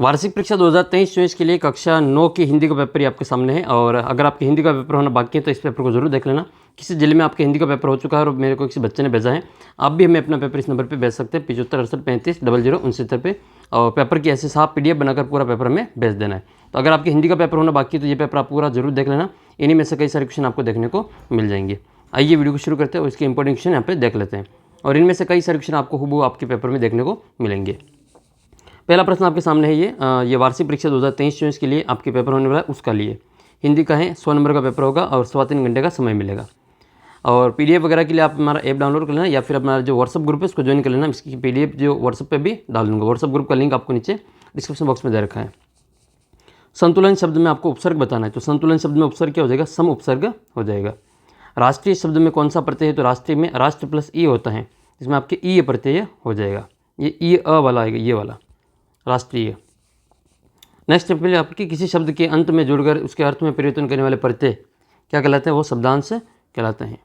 वार्षिक परीक्षा 2023-24 के लिए कक्षा 9 की हिंदी का पेपर ही आपके सामने है। और अगर आपके हिंदी का पेपर होना बाकी है तो इस पेपर को जरूर देख लेना। किसी जिले में आपके हिंदी का पेपर हो चुका है और मेरे को किसी बच्चे ने भेजा है, आप भी हमें अपना पेपर इस नंबर पे भेज सकते हैं 7568350069 पे। और पेपर की ऐसे साफ PDF बनाकर पूरा पेपर हमें भेज देना है। तो अगर आपके हिंदी का पेपर होना बाकी है तो ये पेपर आप पूरा जरूर देख लेना। इन्हीं में से कई सारे क्वेश्चन आपको देखने को मिल जाएंगे। आइए वीडियो को शुरू करते हैं और इसके इंपॉर्टेंट क्वेश्चन यहाँ पे देख लेते हैं। और इनमें से कई सारे क्वेश्चन आपको हूबहू आपके पेपर में देखने को मिलेंगे। पहला प्रश्न आपके सामने है ये वार्षिक परीक्षा 2023-24 के लिए आपके पेपर होने वाला है, उसका लिए हिंदी का है। 100 नंबर का पेपर होगा और 3.25 घंटे का समय मिलेगा। और PDF वगैरह के लिए आप हमारा ऐप डाउनलोड कर लेना या फिर हमारा जो व्हाट्सअप ग्रुप है उसको ज्वाइन कर लेना। इसकी PDF जो व्हाट्सअप पे भी डाल दूँगा। व्हाट्सअप ग्रुप का लिंक आपको नीचे डिस्क्रिप्शन बॉक्स में दे रखा है। संतुलन शब्द में आपको उपसर्ग बताना है, तो संतुलन शब्द में उपसर्ग क्या हो जाएगा? सम उपसर्ग हो जाएगा। राष्ट्रीय शब्द में कौन सा प्रत्यय है? तो राष्ट्रीय में राष्ट्र प्लस ई होता है, इसमें आपके ई प्रत्यय हो जाएगा। ये ई अ वाला आएगा, ये वाला राष्ट्रीय। नेक्स्ट पहले आपकी किसी शब्द के अंत में जुड़कर उसके अर्थ में परिवर्तन करने वाले प्रत्यय क्या कहलाते हैं? वो शब्दांश कहलाते हैं।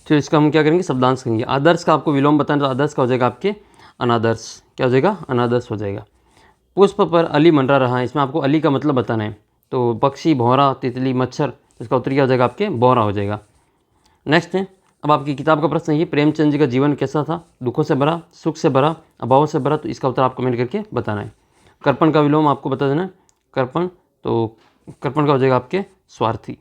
तो इसका हम क्या करेंगे? शब्दांश करेंगे। आदर्श का आपको विलोम बताना, तो आदर्श का हो जाएगा आपके अनादर्श। क्या हो जाएगा? अनादर्श हो जाएगा। पुष्प पर अली मंडरा रहा है, इसमें आपको अली का मतलब बताना है। तो पक्षी, भौरा, तितली, मच्छर, तो इसका उत्तर क्या हो जाएगा? आपके भौरा हो जाएगा। नेक्स्ट है अब आपकी किताब का प्रश्न है ये, प्रेमचंद जी का जीवन कैसा था? दुखों से भरा, सुख से भरा, अभाव से भरा? तो इसका उत्तर आप कमेंट करके बताना है। कर्पण का विलोम आपको बता देना है। कर्पण, तो कर्पण का हो जाएगा आपके स्वार्थी।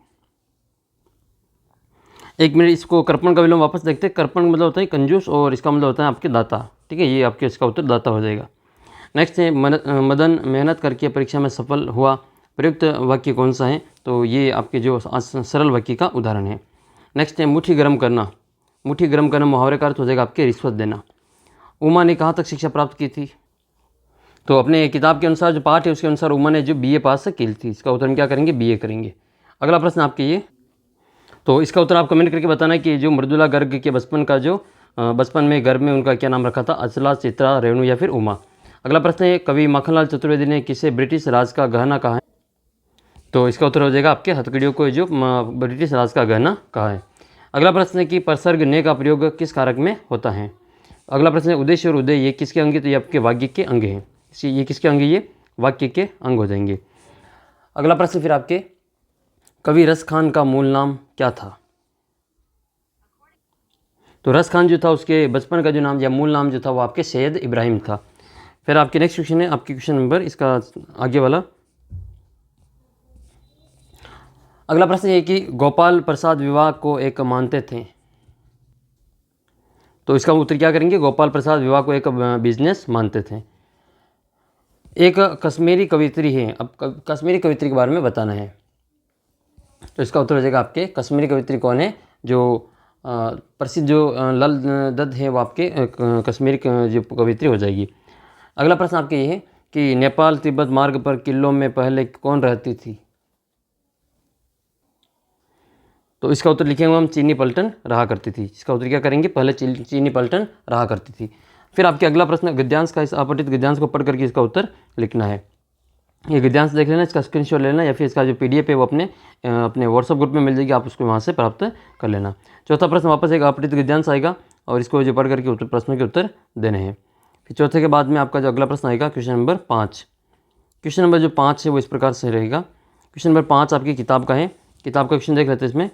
एक मिनट, इसको कर्पण का विलोम वापस देखते हैं। कर्पण मतलब होता है कंजूस और इसका मतलब होता है आपके दाता। ठीक है, ये आपके इसका उत्तर दाता हो जाएगा। नेक्स्ट है मदन मेहनत करके परीक्षा में सफल हुआ, प्रयुक्त वाक्य कौन सा है? तो ये आपके जो सरल वाक्य का उदाहरण है। नेक्स्ट है मुट्ठी गर्म करना। मुट्ठी गर्म करना मुहावरे का अर्थ हो जाएगा आपके रिश्वत देना। उमा ने कहाँ तक शिक्षा प्राप्त की थी? तो अपने किताब के अनुसार जो पाठ है उसके अनुसार उमा ने जो BA पास की थी। इसका उत्तर हम क्या करेंगे? BA करेंगे। अगला प्रश्न आपके ये, तो इसका उत्तर आप कमेंट करके बताना है कि जो मृदुला गर्ग के बचपन में गर्भ में उनका क्या नाम रखा था? अचला, चित्रा, रेणु या फिर उमा? अगला प्रश्न है कवि माखनलाल चतुर्वेदी ने किसे ब्रिटिश राज का गहना कहा है? तो इसका उत्तर हो जाएगा आपके हथकड़ियों को जो ब्रिटिश राज का गहना कहा है। अगला प्रश्न है कि परसर्ग ने का प्रयोग किस कारक में होता है? अगला प्रश्न है उद्देश्य और उदय ये किसके अंग है? तो ये आपके वाक्य के अंग हैं। ये किसके अंग है? ये वाक्य के अंग हो जाएंगे। अगला प्रश्न फिर आपके, कवि रस खान का मूल नाम क्या था? तो रस खान जो था उसके बचपन का जो नाम या मूल नाम जो था वो आपके सैयद इब्राहिम था। फिर आपके नेक्स्ट क्वेश्चन है आपके क्वेश्चन नंबर इसका आगे वाला। अगला प्रश्न ये कि गोपाल प्रसाद विवाह को एक मानते थे। तो इसका उत्तर क्या करेंगे? गोपाल प्रसाद विवाह को एक बिजनेस मानते थे। एक कश्मीरी कवियत्री है, अब कश्मीरी कवियत्री के बारे में बताना है। तो इसका उत्तर हो जाएगा आपके कश्मीरी कवियत्री कौन है? जो प्रसिद्ध जो लल दद है वो आपके कश्मीरी जो कवियत्री हो जाएगी। अगला प्रश्न आपके ये है कि नेपाल तिब्बत मार्ग पर किलों में पहले कौन रहती थी? तो इसका उत्तर लिखेंगे हम चीनी पलटन रहा करती थी। इसका उत्तर क्या करेंगे? पहले चीनी पलटन रहा करती थी। फिर आपके अगला प्रश्न गद्यांश का, इस अपठित गद्यांश को पढ़ करके इसका उत्तर लिखना है। ये गद्यांश देख लेना, इसका स्क्रीनशॉट लेना या फिर इसका जो PDF है वो अपने व्हाट्सअप ग्रुप में मिल जाएगी, आप उसको वहाँ से प्राप्त कर लेना। चौथा प्रश्न वापस एक अपठित गद्यांश आएगा और इसको जो पढ़ करके उत्तर प्रश्नों के उत्तर देने हैं। फिर चौथे के बाद में आपका जो अगला प्रश्न आएगा क्वेश्चन नंबर 5। क्वेश्चन नंबर जो 5 है वो इस प्रकार से रहेगा। क्वेश्चन नंबर 5 आपकी किताब का है। किताब का क्वेश्चन देख लेते हैं इसमें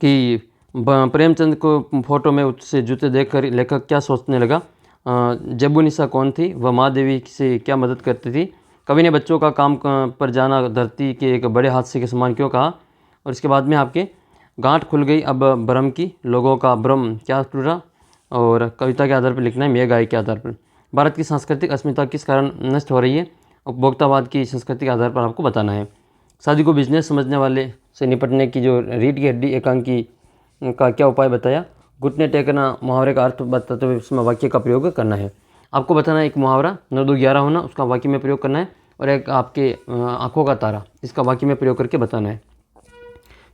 कि प्रेमचंद को फोटो में उससे जूते देखकर लेखक क्या सोचने लगा? जब्बुनिसा कौन थी? वह माँ देवी से क्या मदद करती थी? कवि ने बच्चों का काम पर जाना धरती के एक बड़े हादसे के समान क्यों कहा? और इसके बाद में आपके गांठ खुल गई अब भ्रम की, लोगों का भ्रम क्या टूटा? और कविता के आधार पर लिखना है, मेघ गाय के आधार पर। भारत की सांस्कृतिक अस्मिता किस कारण नष्ट हो रही है? उपभोक्तावाद की संस्कृति के आधार पर आपको बताना है। शादी को बिजनेस समझने वाले से निपटने की जो रीढ़ की हड्डी एकांकी का क्या उपाय बताया? घुटने टेकना मुहावरे का अर्थ बताते हुए उसमें वाक्य का प्रयोग करना है। आपको बताना है एक मुहावरा 9 2 11 होना, उसका वाक्य में प्रयोग करना है। और एक आपके आंखों का तारा, इसका वाक्य में प्रयोग करके बताना है।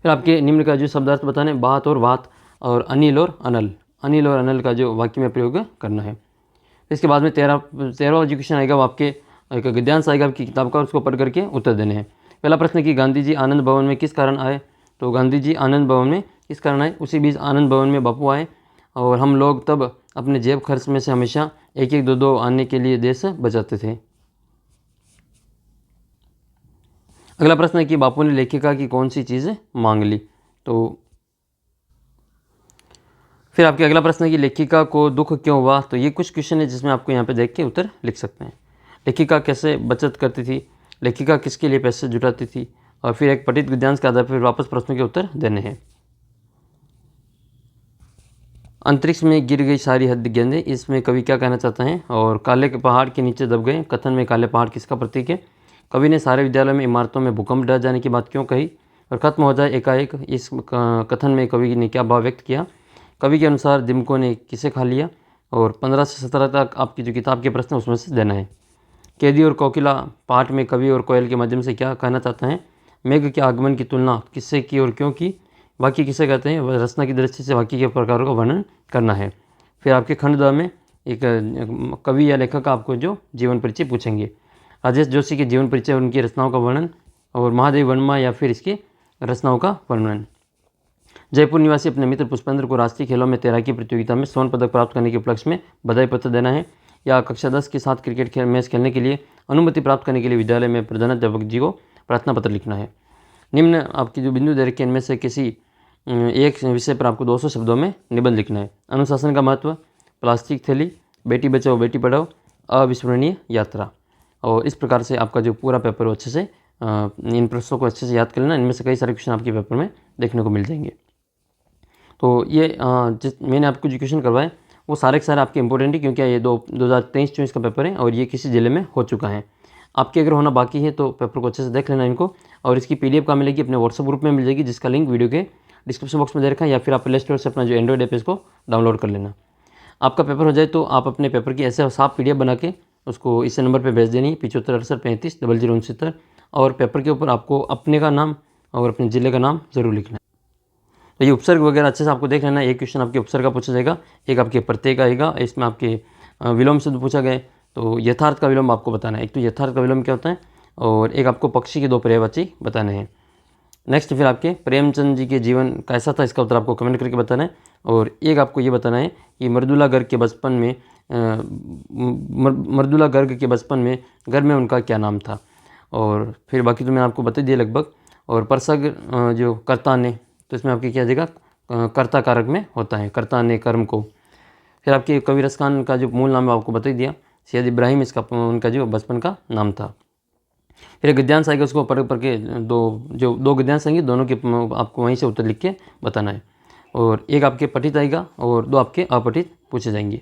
फिर आपके निम्न का जो शब्दार्थ बताना है, बात और वात और अनिल और अनल। अनिल और अनल का जो वाक्य में प्रयोग करना है। इसके बाद में 13वां एजुकेशन आएगा, वो आपके एक गद्यांश आएगा आपकी किताब का, उसको पढ़ करके उत्तर देने हैं। पहला प्रश्न कि गांधी जी आनंद भवन में किस कारण आए? तो गांधी जी आनंद भवन में किस कारण आए? उसी बीच आनंद भवन में बापू आए और हम लोग तब अपने जेब खर्च में से हमेशा एक एक दो दो आने के लिए देश बचाते थे। अगला प्रश्न है कि बापू ने लेखिका की कौन सी चीज़ मांग ली। तो फिर आपके अगला प्रश्न है कि लेखिका को दुख क्यों हुआ। तो ये कुछ क्वेश्चन है जिसमें आपको यहाँ पे देख के उत्तर लिख सकते हैं। लेखिका कैसे बचत करती थी, लेखिका किसके लिए पैसे जुटाती थी, और फिर एक पठित गद्यांश के आधार पर वापस प्रश्नों के उत्तर देने हैं। अंतरिक्ष में गिर गई सारी हद गेंदें, इसमें कवि क्या कहना चाहता है। और काले के पहाड़ के नीचे दब गए, कथन में काले पहाड़ किसका प्रतीक है। कवि ने सारे विद्यालय में इमारतों में भूकंप डर जाने की बात क्यों कही, और खत्म हो जाए एकाएक, इस कथन में कवि ने क्या भाव व्यक्त किया। कवि के अनुसार दिमको ने किसे खा लिया। और 15 से 17 तक आपकी जो किताब के प्रश्न उसमें से देना है। कैदी और कोकिला पाठ में कवि और कोयल के माध्यम से क्या कहना चाहता है। मेघ के आगमन की तुलना किससे की और क्यों की। वाक्य किसे कहते हैं। रचना की दृष्टि से वाक्य के प्रकारों का वर्णन करना है। फिर आपके खंड 2 में एक कवि या लेखक का आपको जो जीवन परिचय पूछेंगे। राजेश जोशी के जीवन परिचय और उनकी रचनाओं का वर्णन, और महादेव वर्मा या फिर इसकी रचनाओं का वर्णन। जयपुर निवासी अपने मित्र पुष्पेंद्र को राष्ट्रीय खेलों में तैराकी प्रतियोगिता में स्वर्ण पदक प्राप्त करने के उपलक्ष्य में बधाई पत्र देना है। या कक्षा 10 के साथ क्रिकेट मैच खेलने के लिए अनुमति प्राप्त करने के लिए विद्यालय में प्रधानाध्यापक जी को प्रार्थना पत्र लिखना है। निम्न आपकी जो बिंदु दे रखे इनमें से किसी एक विषय पर आपको 200 शब्दों में निबंध लिखना है। अनुशासन का महत्व, प्लास्टिक थैली, बेटी बचाओ बेटी पढ़ाओ, अविस्मरणीय यात्रा। और इस प्रकार से आपका जो पूरा पेपर हो अच्छे से इन प्रश्नों को अच्छे से याद कर लेना। इनमें से कई सारे क्वेश्चन आपके पेपर में देखने को मिल जाएंगे। तो ये जिस मैंने आपको जो क्वेश्चन करवाए वो सारे के सारे आपके इंपॉर्टेंट है, क्योंकि ये 2023-24 का पेपर है और ये किसी जिले में हो चुका है। आपके अगर होना बाकी है तो पेपर को अच्छे से देख लेना इनको। और इसकी PDF कहाँ मिलेगी, अपने व्हाट्सएप ग्रुप में मिल जाएगी, जिसका लिंक वीडियो के डिस्क्रिप्शन बॉक्स में दे रखा है, या फिर आप प्ले स्टोर से अपना जो एंड्रॉइड ऐप है इसको डाउनलोड कर लेना। आपका पेपर हो जाए तो आप अपने पेपर की ऐसे साफ PDF बना के उसको इस नंबर पर भेज देनी है 7568350069। और पेपर के ऊपर आपको अपने का नाम और अपने ज़िले का नाम ज़रूर लिखना है। तो ये उपसर्ग वगैरह अच्छे से आपको देख लेना। एक क्वेश्चन आपके उपसर्ग का पूछा जाएगा, एक आपके प्रत्यय का आएगा, इसमें आपके विलोम शब्द पूछा गया। तो यथार्थ का विलोम आपको बताना है। एक तो यथार्थ का विलोम क्या होता है, और एक आपको पक्षी के 2 पर्यायवाची बताने हैं। नेक्स्ट फिर आपके प्रेमचंद जी के जीवन कैसा था, इसका उत्तर आपको कमेंट करके बताना है। और एक आपको ये बताना है कि मृदुला गर्ग के बचपन में घर में उनका क्या नाम था। और फिर बाकी तो मैंने आपको बता दिया लगभग। और परसग जो कर्ता ने, तो इसमें आपकी क्या जाएगा, कर्ता कारक में होता है, कर्ता ने कर्म को। फिर आपके कवि रस खान का जो मूल नाम है आपको बता दिया, सैयद इब्राहिम इसका उनका जो बचपन का नाम था। फिर गद्यांश आएगा, उसको पढ़ के दो गद्यांश आएंगे, दोनों के आपको वहीं से उत्तर लिख के बताना है। और एक आपके पठित आएगा और 2 आपके अपठित पूछे जाएंगे।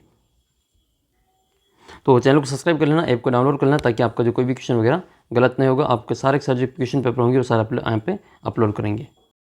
तो चैनल को सब्सक्राइब कर लेना, ऐप को डाउनलोड कर लेना, ताकि आपका जो कोई भी क्वेश्चन वगैरह गलत नहीं होगा। आपके सारे जो क्वेश्चन पेपर होंगे वो सारे यहाँ पे अपलोड करेंगे।